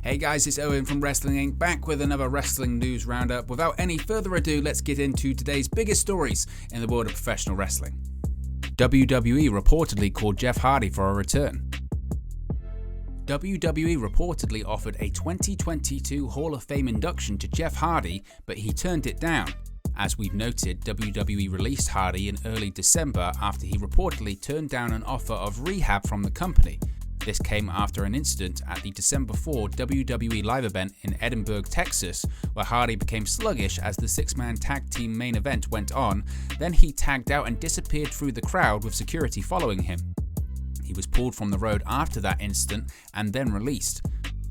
Hey guys, it's Owen from Wrestling Inc. back with another wrestling news roundup. Without any further ado, let's get into today's biggest stories in the world of professional wrestling. WWE reportedly called Jeff Hardy for a return. WWE reportedly offered a 2022 Hall of Fame induction to Jeff Hardy, but he turned it down. As we've noted, WWE released Hardy in early December after he reportedly turned down an offer of rehab from the company. This came after an incident at the December 4 WWE live event in Edinburgh, Texas, where Hardy became sluggish as the six-man tag team main event went on. Then he tagged out and disappeared through the crowd with security following him. He was pulled from the road after that incident and then released.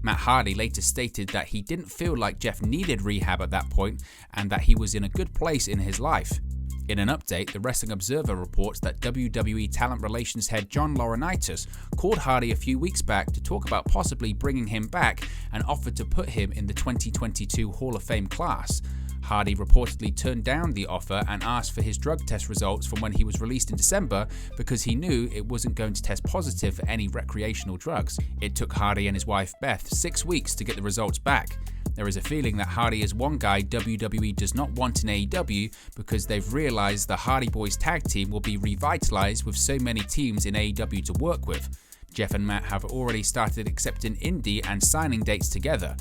Matt Hardy later stated that he didn't feel like Jeff needed rehab at that point and that he was in a good place in his life. In an update, the Wrestling Observer reports that WWE Talent Relations head John Laurinaitis called Hardy a few weeks back to talk about possibly bringing him back and offered to put him in the 2022 Hall of Fame class. Hardy reportedly turned down the offer and asked for his drug test results from when he was released in December because he knew it wasn't going to test positive for any recreational drugs. It took Hardy and his wife Beth 6 weeks to get the results back. There is a feeling that Hardy is one guy WWE does not want in AEW because they've realized the Hardy Boys tag team will be revitalized with so many teams in AEW to work with. Jeff and Matt have already started accepting indie and signing dates together.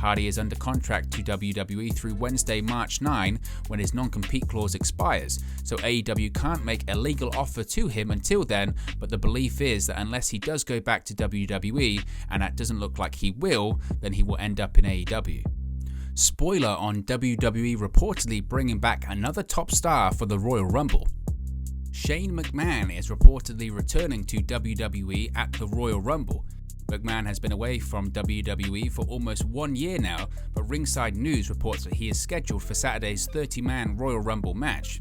Hardy is under contract to WWE through Wednesday, March 9, when his non-compete clause expires, so AEW can't make a legal offer to him until then, but the belief is that unless he does go back to WWE, and that doesn't look like he will, then he will end up in AEW. Spoiler on WWE reportedly bringing back another top star for the Royal Rumble. Shane McMahon is reportedly returning to WWE at the Royal Rumble. McMahon has been away from WWE for almost 1 year now, but Ringside News reports that he is scheduled for Saturday's 30-man Royal Rumble match.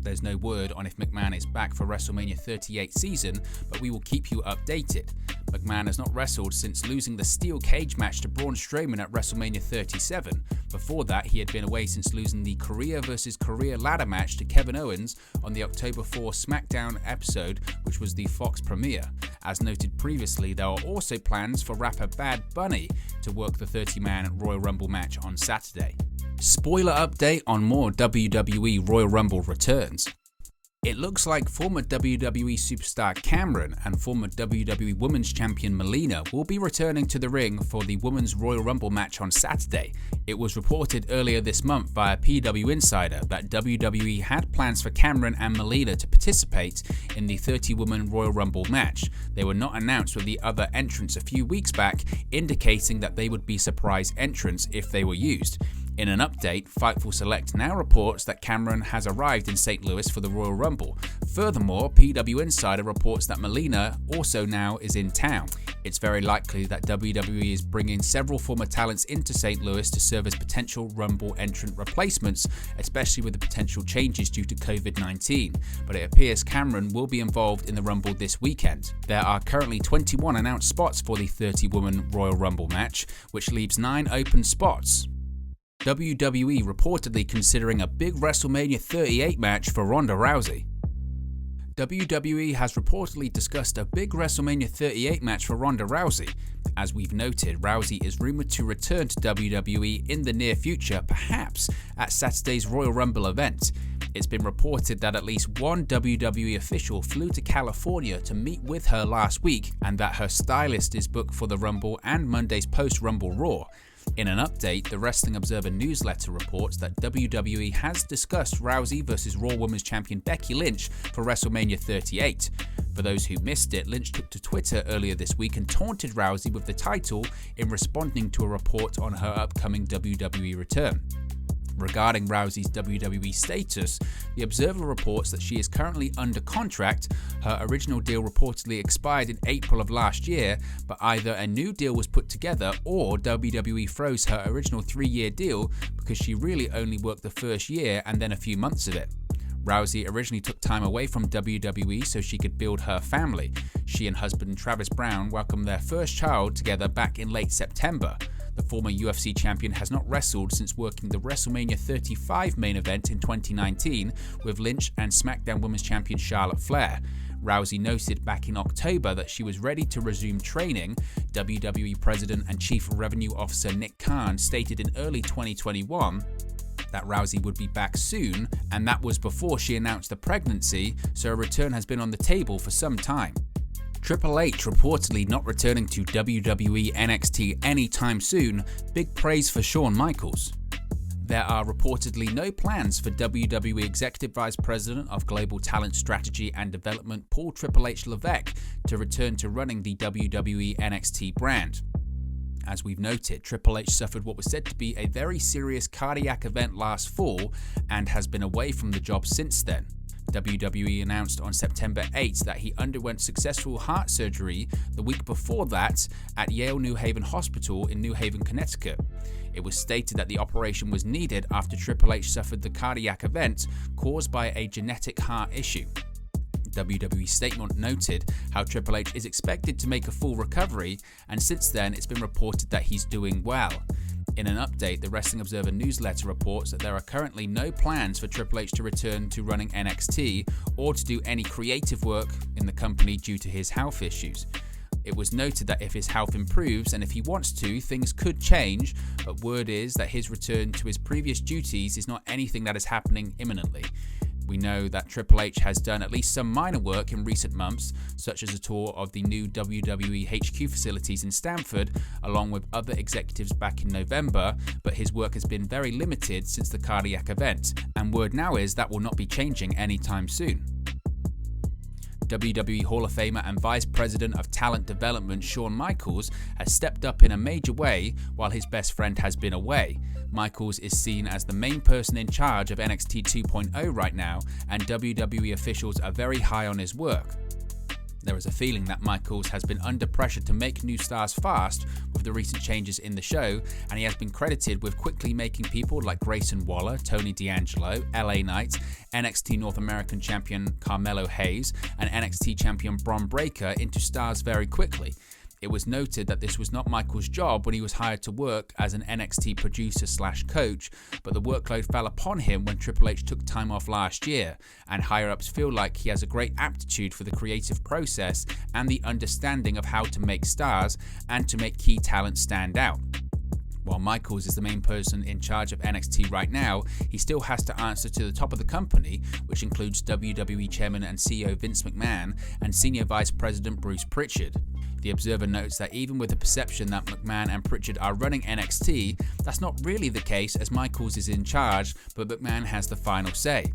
There's no word on if McMahon is back for WrestleMania 38 season, but we will keep you updated. McMahon has not wrestled since losing the steel cage match to Braun Strowman at WrestleMania 37. Before that, he had been away since losing the career versus career ladder match to Kevin Owens on the October 4 SmackDown episode, which was the Fox premiere. As noted previously, there are also plans for rapper Bad Bunny to work the 30-man Royal Rumble match on Saturday. Spoiler update on more WWE Royal Rumble returns. It looks like former WWE superstar Cameron and former WWE Women's Champion Melina will be returning to the ring for the Women's Royal Rumble match on Saturday. It was reported earlier this month via PW Insider that WWE had plans for Cameron and Melina to participate in the 30-woman Royal Rumble match. They were not announced with the other entrants a few weeks back, indicating that they would be surprise entrants if they were used. In an update, Fightful Select now reports that Cameron has arrived in St. Louis for the Royal Rumble. Furthermore, PW Insider reports that Melina also now is in town. It's very likely that WWE is bringing several former talents into St. Louis to serve as potential Rumble entrant replacements, especially with the potential changes due to COVID-19. But it appears Cameron will be involved in the Rumble this weekend. There are currently 21 announced spots for the 30-woman Royal Rumble match, which leaves 9 open spots. WWE reportedly considering a big WrestleMania 38 match for Ronda Rousey. WWE has reportedly discussed a big WrestleMania 38 match for Ronda Rousey. As we've noted, Rousey is rumored to return to WWE in the near future, perhaps at Saturday's Royal Rumble event. It's been reported that at least one WWE official flew to California to meet with her last week, and that her stylist is booked for the Rumble and Monday's post-Rumble Raw. In an update, the Wrestling Observer newsletter reports that WWE has discussed Rousey vs Raw Women's Champion Becky Lynch for WrestleMania 38. For those who missed it, Lynch took to Twitter earlier this week and taunted Rousey with the title in responding to a report on her upcoming WWE return. Regarding Rousey's WWE status, the Observer reports that she is currently under contract. Her original deal reportedly expired in April of last year, but either a new deal was put together or WWE froze her original 3-year deal because she really only worked the first year and then a few months of it. Rousey originally took time away from WWE so she could build her family. She and husband Travis Brown welcomed their first child together back in late September. The former UFC champion has not wrestled since working the WrestleMania 35 main event in 2019 with Lynch and SmackDown Women's Champion Charlotte Flair. Rousey noted back in October that she was ready to resume training. WWE President and Chief Revenue Officer Nick Khan stated in early 2021 that Rousey would be back soon, and that was before she announced the pregnancy, so a return has been on the table for some time. Triple H reportedly not returning to WWE NXT anytime soon. Big praise for Shawn Michaels. There are reportedly no plans for WWE Executive Vice President of Global Talent Strategy and Development Paul Triple H Levesque to return to running the WWE NXT brand. As we've noted, Triple H suffered what was said to be a very serious cardiac event last fall and has been away from the job since then. WWE announced on September 8 that he underwent successful heart surgery the week before that at Yale New Haven Hospital in New Haven, Connecticut. It was stated that the operation was needed after Triple H suffered the cardiac event caused by a genetic heart issue. WWE statement noted how Triple H is expected to make a full recovery, and since then it's been reported that he's doing well. In an update, the Wrestling Observer newsletter reports that there are currently no plans for Triple H to return to running NXT or to do any creative work in the company due to his health issues. It was noted that if his health improves and if he wants to, things could change, but word is that his return to his previous duties is not anything that is happening imminently. We know that Triple H has done at least some minor work in recent months, such as a tour of the new WWE HQ facilities in Stamford, along with other executives back in November, but his work has been very limited since the cardiac event, and word now is that will not be changing anytime soon. WWE Hall of Famer and Vice President of Talent Development Shawn Michaels has stepped up in a major way while his best friend has been away. Michaels is seen as the main person in charge of NXT 2.0 right now, and WWE officials are very high on his work. There is a feeling that Michaels has been under pressure to make new stars fast with the recent changes in the show, and he has been credited with quickly making people like Grayson Waller, Tony D'Angelo, LA Knight, NXT North American Champion Carmelo Hayes, and NXT Champion Bron Breakker into stars very quickly. It was noted that this was not Michaels' job when he was hired to work as an NXT producer/coach, but the workload fell upon him when Triple H took time off last year, and higher-ups feel like he has a great aptitude for the creative process and the understanding of how to make stars and to make key talent stand out. While Michaels is the main person in charge of NXT right now, he still has to answer to the top of the company, which includes WWE Chairman and CEO Vince McMahon and Senior Vice President Bruce Pritchard. The Observer notes that even with the perception that McMahon and Pritchard are running NXT, that's not really the case as Michaels is in charge, but McMahon has the final say.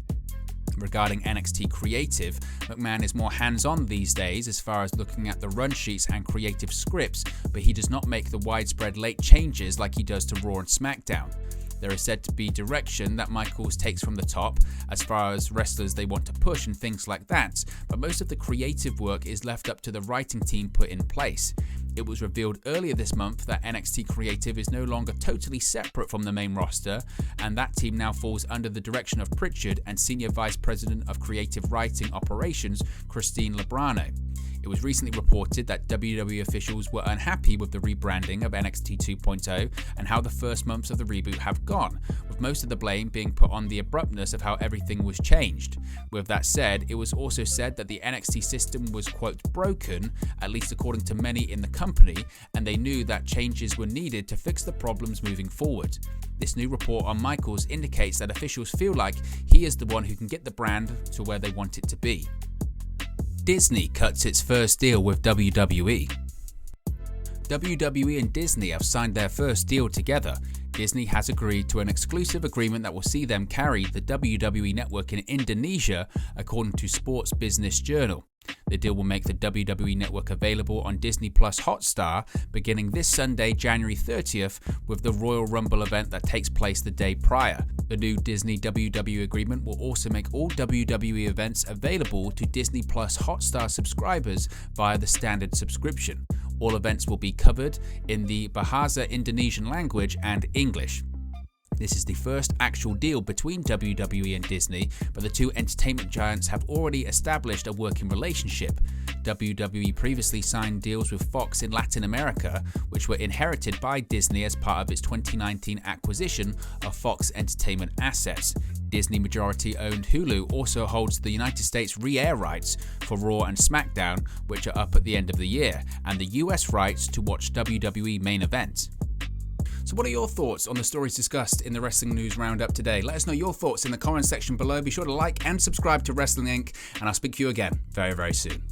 Regarding NXT creative, McMahon is more hands-on these days as far as looking at the run sheets and creative scripts, but he does not make the widespread late changes like he does to Raw and SmackDown. There is said to be direction that Michaels takes from the top as far as wrestlers they want to push and things like that, but most of the creative work is left up to the writing team put in place. It was revealed earlier this month that NXT Creative is no longer totally separate from the main roster, and that team now falls under the direction of Pritchard and Senior Vice President of Creative Writing Operations, Christine Lebrano. It was recently reported that WWE officials were unhappy with the rebranding of NXT 2.0 and how the first months of the reboot have gone, with most of the blame being put on the abruptness of how everything was changed. With that said, it was also said that the NXT system was, quote, broken, at least according to many in the company, and they knew that changes were needed to fix the problems moving forward. This new report on Michaels indicates that officials feel like he is the one who can get the brand to where they want it to be. Disney cuts its first deal with WWE. WWE and Disney have signed their first deal together. Disney has agreed to an exclusive agreement that will see them carry the WWE network in Indonesia, according to Sports Business Journal. The deal will make the WWE network available on Disney Plus Hotstar beginning this Sunday, January 30th, with the Royal Rumble event that takes place the day prior. The new Disney WWE agreement will also make all WWE events available to Disney Plus Hotstar subscribers via the standard subscription. All events will be covered in the Bahasa Indonesian language and English. This is the first actual deal between WWE and Disney, but the two entertainment giants have already established a working relationship. WWE previously signed deals with Fox in Latin America, which were inherited by Disney as part of its 2019 acquisition of Fox Entertainment assets. Disney majority-owned Hulu also holds the United States re-air rights for Raw and SmackDown, which are up at the end of the year, and the US rights to watch WWE main events. So what are your thoughts on the stories discussed in the Wrestling News Roundup today? Let us know your thoughts in the comments section below. Be sure to like and subscribe to Wrestling Inc. and I'll speak to you again very, very soon.